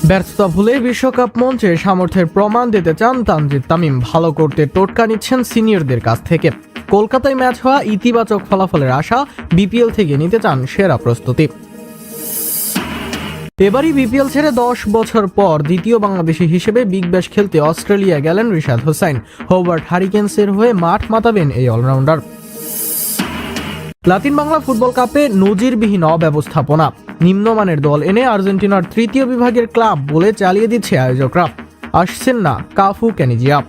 ব্যর্থতা ভুলে বিশ্বকাপ মঞ্চে সামর্থ্যের প্রমাণ দিতে চান তানজিদ তামিম। ভালো করতে টোটকা নিচ্ছেন সিনিয়রদের কাছ থেকে। কলকাতায় ম্যাচ হওয়া ইতিবাচক ফলাফলের আশা, বিপিএল থেকে নিতে চান সেরা প্রস্তুতি। এবারই বিপিএল ছেড়ে 10 বছর পর দ্বিতীয় বাংলাদেশি হিসেবে বিগ ব্যাশ খেলতে অস্ট্রেলিয়া গেলেন রিশাদ হোসাইন। হোবার্ট হারিকেন্সের হয়ে মাঠ মাতাবেন এই অলরাউন্ডার। লাতিন বাংলা ফুটবল কাপে নজিরবিহীন অব্যবস্থাপনা, নিম্নমানের দল এনে আর্জেন্টিনার তৃতীয় বিভাগের ক্লাব বলে চালিয়ে দিচ্ছে আয়োজকরা। আসছেন না কাফু ক্যানিজিয়া।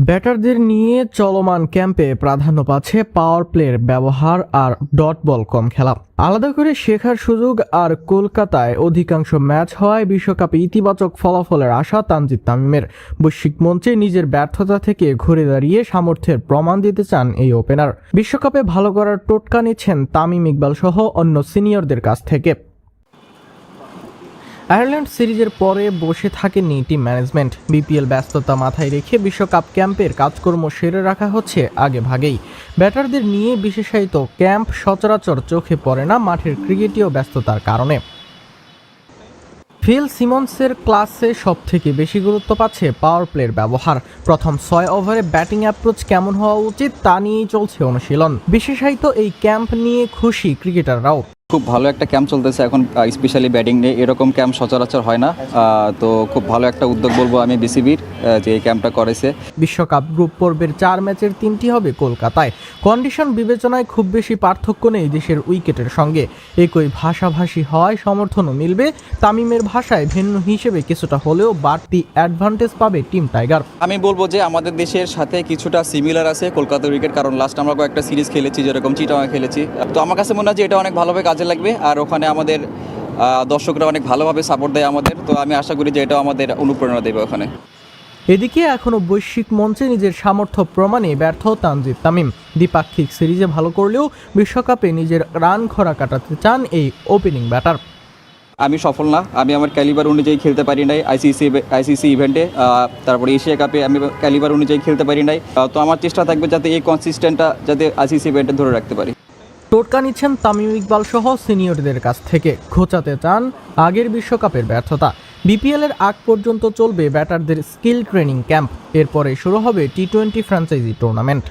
ব্যাটারদের নিয়ে চলমান ক্যাম্পে প্রাধান্য পাচ্ছে পাওয়ার প্লের ব্যবহার আর ডট বল কম খেলা। আলাদা করে শেখার সুযোগ। আর কলকাতায় অধিকাংশ ম্যাচ হওয়ায় বিশ্বকাপে ইতিবাচক ফলাফলের আশা তানজিদ তামিমের। বৈশ্বিক মঞ্চে নিজের ব্যর্থতা থেকে ঘুরে দাঁড়িয়ে সামর্থ্যের প্রমাণ দিতে চান এই ওপেনার। বিশ্বকাপে ভালো করার টোটকা নিচ্ছেন তামিম ইকবাল সহ অন্য সিনিয়রদের কাছ থেকে। আয়ারল্যান্ড সিরিজের পরে বসে থাকেনি টিম ম্যানেজমেন্ট। বিপিএল ব্যস্ততা মাথায় রেখে বিশ্বকাপ ক্যাম্পের কাজকর্ম সেরে রাখা হচ্ছে আগে ভাগেই। ব্যাটারদের নিয়ে বিশেষায়িত ক্যাম্প সচরাচর চোখে পড়ে না মাঠের ক্রিকেটীয় ব্যস্ততার কারণে। ফিল সিমন্সের ক্লাসে সবথেকে বেশি গুরুত্ব পাচ্ছে পাওয়ার প্লের ব্যবহার। প্রথম 6 ওভারে ব্যাটিং অ্যাপ্রোচ কেমন হওয়া উচিত তা নিয়েই চলছে অনুশীলন। বিশেষায়িত এই ক্যাম্প নিয়ে খুশি ক্রিকেটাররাও। খুব ভালো একটা ক্যাম্প চলতেছে এখন, স্পেশালি ব্যাটিং নিয়ে। এরকম ক্যাম্প সচরাচর হয় না, তো খুব ভালো একটা উদ্যোগ বলবো আমি বিসিবির, যে এই ক্যাম্পটা করেছে। বিশ্বকাপ গ্রুপ পর্বের 4 ম্যাচের 3টি হবে কলকাতায়। কন্ডিশন বিবেচনায় খুব বেশি পার্থক্য নেই দেশের উইকেটের সঙ্গে। একই ভাষাভাষী হওয়ায় সমর্থনও মিলবে। তামিমের ভাষায় ভেন্যু হিসেবে কিছুটা হলেও বাড়তি অ্যাডভান্টেজ পাবে টিম টাইগার। আমি বলবো যে আমাদের দেশের সাথে কিছুটা সিমিলার আছে কলকাতা উইকেট, কারণ লাস্ট আমরা কয়েকটা সিরিজ খেলেছি, যেরকম চিটাগাং খেলেছি। তো আমার কাছে মনে হয় যে এটা অনেক ভালোভাবে কাজে লাগবে, আর ওখানে আমাদের দর্শকরা অনেক ভালোভাবে সাপোর্ট দেয় আমাদের। তো আমি আশা করি যে এটা আমাদের অনুপ্রেরণা দেবে ওখানে। এদিকে এখনও বৈশ্বিক মঞ্চে নিজের সামর্থ্য প্রমাণে ব্যর্থ তানজিদ তামিম। দ্বিপাক্ষিক সিরিজে ভালো করলেও বিশ্বকাপে নিজের রান খরা কাটাতে চান এই ওপেনিং ব্যাটার। আমি সফল না, আমি আমার ক্যালিবার অনুযায়ী খেলতে পারি নাই আইসিসি ইভেন্টে, তারপরে এশিয়া কাপে আমি ক্যালিবার অনুযায়ী খেলতে পারি নাই। তো আমার চেষ্টা থাকবে যাতে এই কনসিস্টেন্টটা যাতে আইসিসি ইভেন্টে ধরে রাখতে পারি। টোটকা নিচ্ছেন তামিম ইকবাল সহ সিনিয়রদের কাছ থেকে। ঘোচাতে চান আগের বিশ্বকাপের ব্যর্থতা। বিপিএলের আগ পর্যন্ত চলবে ব্যাটারদের স্কিল ট্রেনিং ক্যাম্প। এরপরে শুরু হবে টি-20 ফ্র্যাঞ্চাইজি টুর্নামেন্ট।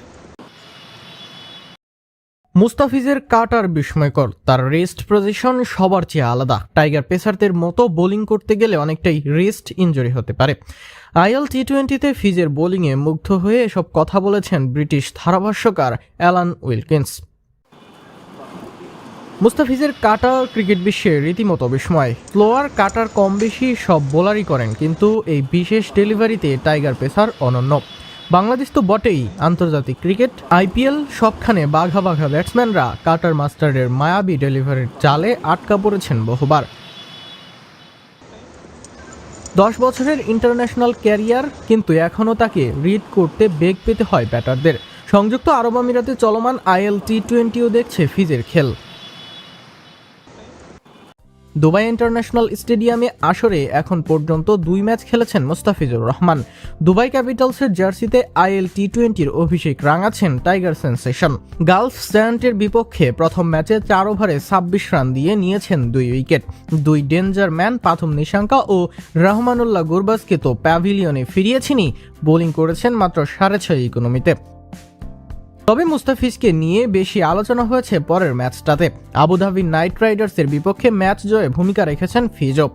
মুস্তাফিজের কাটার বিস্ময়কর। তার রেস্ট পজিশন সবার চেয়ে আলাদা। টাইগার পেসারদের মতো বোলিং করতে গেলে অনেকটাই রেস্ট ইনজুরি হতে পারে। আইএল টি-20তে ফিজের বোলিংয়ে মুগ্ধ হয়ে এসব কথা বলেছেন ব্রিটিশ ধারাভাষ্যকার অ্যালান উইলকিন্স। মুস্তাফিজের কাটার ক্রিকেট বিশ্বে রীতিমতো বিস্ময়। স্লোয়ার কাটার কম বেশি সব বোলারই করেন, কিন্তু এই বিশেষ ডেলিভারিতে টাইগার পেসার অনন্য। বাংলাদেশ তো বটেই, আন্তর্জাতিক ক্রিকেট, আইপিএল সবখানে বাঘা বাঘা ব্যাটসম্যানরা কাটার মাস্টারের মায়াবী ডেলিভারির জালে আটকা পড়েছেন বহুবার। 10 বছরের ইন্টারন্যাশনাল ক্যারিয়ার, কিন্তু এখনও তাকে রিড করতে বেগ পেতে হয় ব্যাটারদের। সংযুক্ত আরব আমিরাতে চলমান আইএল টি-20ও দেখছে ফিজের খেল। দুবাই ইন্টারন্যাশনাল স্টেডিয়ামে আসরে এখন পর্যন্ত 2 ম্যাচ খেলেছেন মুস্তাফিজুর রহমান। দুবাই ক্যাপিটালসের জার্সিতে আইএল টি-20-র অভিষেক রাঙাচ্ছেন টাইগার সেন্সেশন। গালফ জায়ান্টের বিপক্ষে প্রথম ম্যাচে 4 ওভারে 26 রান দিয়ে নিয়েছেন 2 wicket. 2 danger man Pathum Nissanka ও রহমানুল্লাহ গুরবাজকে তো প্যাভিলিয়নে ফিরিয়েছেনই। বোলিং করেছেন মাত্র 6.5 ইকোনমিতে। তবে মুস্তাফিজকে নিয়ে বেশি আলোচনা হয়েছে পরের ম্যাচটাতে। আবুধাবি নাইট রাইডার্সের বিপক্ষে ম্যাচ জয়ে ভূমিকা রেখেছেন ফিজও।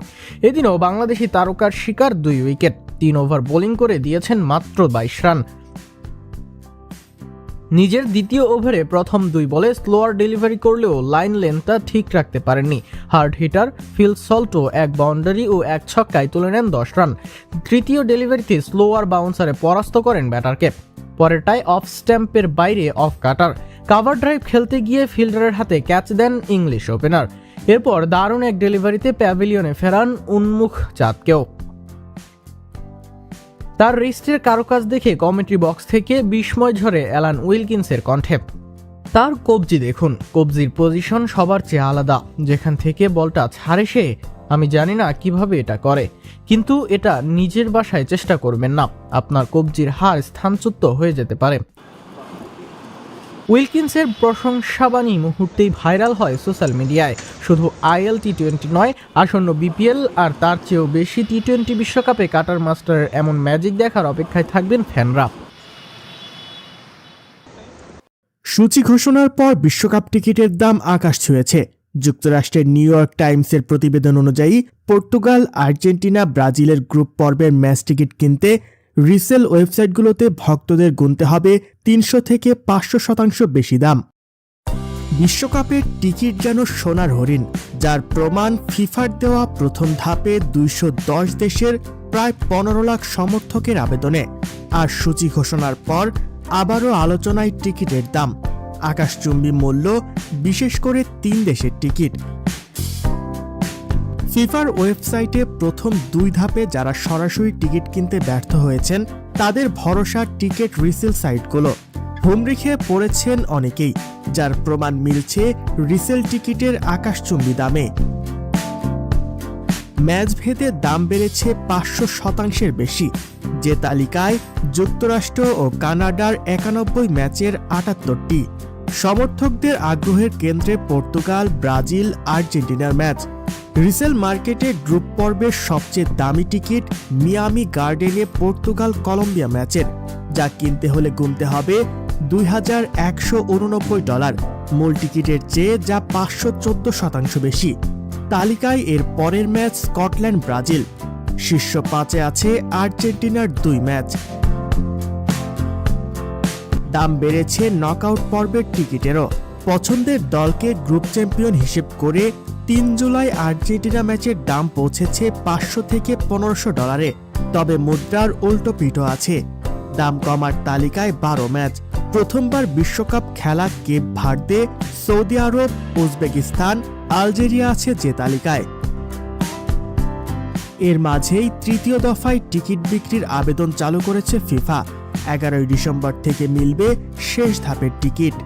এদিনও বাংলাদেশি তারকার শিকার 2 উইকেট। 3 ওভার বোলিং করে দিয়েছেন মাত্র 22 রান। নিজের দ্বিতীয় ওভারে প্রথম 2 বলে স্লোয়ার ডেলিভারি করলেও লাইন লেন্থটা ঠিক রাখতে পারেননি। হার্ড হিটার ফিল সল্টো 1 বাউন্ডারি ও 1 ছক্কায় তুলে নেন 10 রান। তৃতীয় ডেলিভারিতে স্লোয়ার বাউন্সারে পরাস্ত করেন ব্যাটারকে। পরেরটায় অফ স্ট্যাম্পের বাইরে অফ কাটার। কাভার ড্রাইভ খেলতে গিয়ে ফিল্ডারের হাতে ক্যাচ দেন ইংলিশ ওপেনার। এরপর দারুণ এক ডেলিভারিতে প্যাভিলিয়নে ফেরান উন্মুখ চাঁদকেও। তার রিস্টের কারুকাজ দেখে কমেন্ট্রি বক্স থেকে বিস্ময় ঝরে অ্যালান উইলকিন্সের কণ্ঠে। তার কবজি দেখুন, কবজির পজিশন সবার চেয়ে আলাদা। যেখান থেকে বলটা ছাড়ে সে, আমি জানি না কিভাবে এটা করে, কিন্তু এটা নিজের বাসায় চেষ্টা করবেন না, আপনার কবজির হাড় স্থানচ্যুত হয়ে যেতে পারে। উইলকিন্সের প্রশংসাবাণী মুহূর্তেই ভাইরাল হয় সোশ্যাল মিডিয়ায়। শুধু আইএল টি20 নয়, আসন্ন বিপিএল আর তার চেয়েও বেশি টি20 বিশ্বকাপে কাটার মাস্টারের এমন ম্যাজিক দেখার অপেক্ষায় থাকবেন ফ্যানরা। সূচি ঘোষণার পর বিশ্বকাপ টিকিটের দাম আকাশ ছুঁয়েছে। যুক্তরাষ্ট্রের নিউ ইয়র্ক টাইমসের প্রতিবেদন অনুযায়ী পর্তুগাল, আর্জেন্টিনা, ব্রাজিলের গ্রুপ পর্বের ম্যাচ টিকিট কিনতে রিসেল ওয়েবসাইটগুলোতে ভক্তদের গুনতে হবে 300 থেকে 500% বেশি দাম। বিশ্বকাপের টিকিট যেন সোনার হরিণ, যার প্রমাণ ফিফার দেওয়া প্রথম ধাপে 210 দেশের প্রায় 15 লাখ সমর্থকের আবেদনে। আর সূচি ঘোষণার পর আবারও আলোচনায় টিকিটের দাম, আকাশচুম্বী মূল্য, বিশেষ করে 3 দেশের টিকিট। ফিফার ওয়েবসাইটে প্রথম 2 ধাপে যারা সরাসরি টিকিট কিনতে ব্যর্থ হয়েছেন তাদের ভরসা টিকিট রিসেল সাইটগুলো। হুমড়ি খেয়ে পড়েছেন অনেকেই, যার প্রমাণ মিলছে রিসেল টিকিটের আকাশচুম্বী দামে। ম্যাচ ভেদে দাম বেড়েছে 500% বেশি, যে তালিকায় যুক্তরাষ্ট্র ও কানাডার 91 ম্যাচের 78টি। সমর্থকদের আগ্রহের কেন্দ্রে পর্তুগাল, ব্রাজিল, আর্জেন্টিনার ম্যাচ। রিসেল মার্কেটে গ্রুপ পর্বের সবচেয়ে দামি টিকিট মিয়ামি গার্ডেনে পর্তুগাল কলম্বিয়া ম্যাচের, যা কিনতে হলে গুনতে হবে $2,189, মূল টিকিটের চেয়ে যা 514% বেশি। তালিকায় এর পরের ম্যাচ স্কটল্যান্ড ব্রাজিল, শীর্ষ 5-এ আছে আর্জেন্টিনার 2 ম্যাচ। দাম বেড়েছে নকআউট পর্বের টিকিটেরও। পছন্দের দলকে গ্রুপ চ্যাম্পিয়ন হিসেব করে 3 জুলাই আর্জেন্টিনা ম্যাচের দাম পৌঁছেছে $500 থেকে $1,500। তবে মুদ্রার উল্টো পিঠও আছে, দাম কমার তালিকায় 12 ম্যাচ। প্রথমবার বিশ্বকাপ খেলা কেপ ভার্দে, সৌদি আরব, উজবেকিস্তান, আলজেরিয়া আছে যে তালিকায়। এর মাঝেই তৃতীয় দফায় টিকিট বিক্রির আবেদন চালু করেছে ফিফা। 11 ডিসেম্বর থেকে মিলবে শেষ ধাপের টিকিট।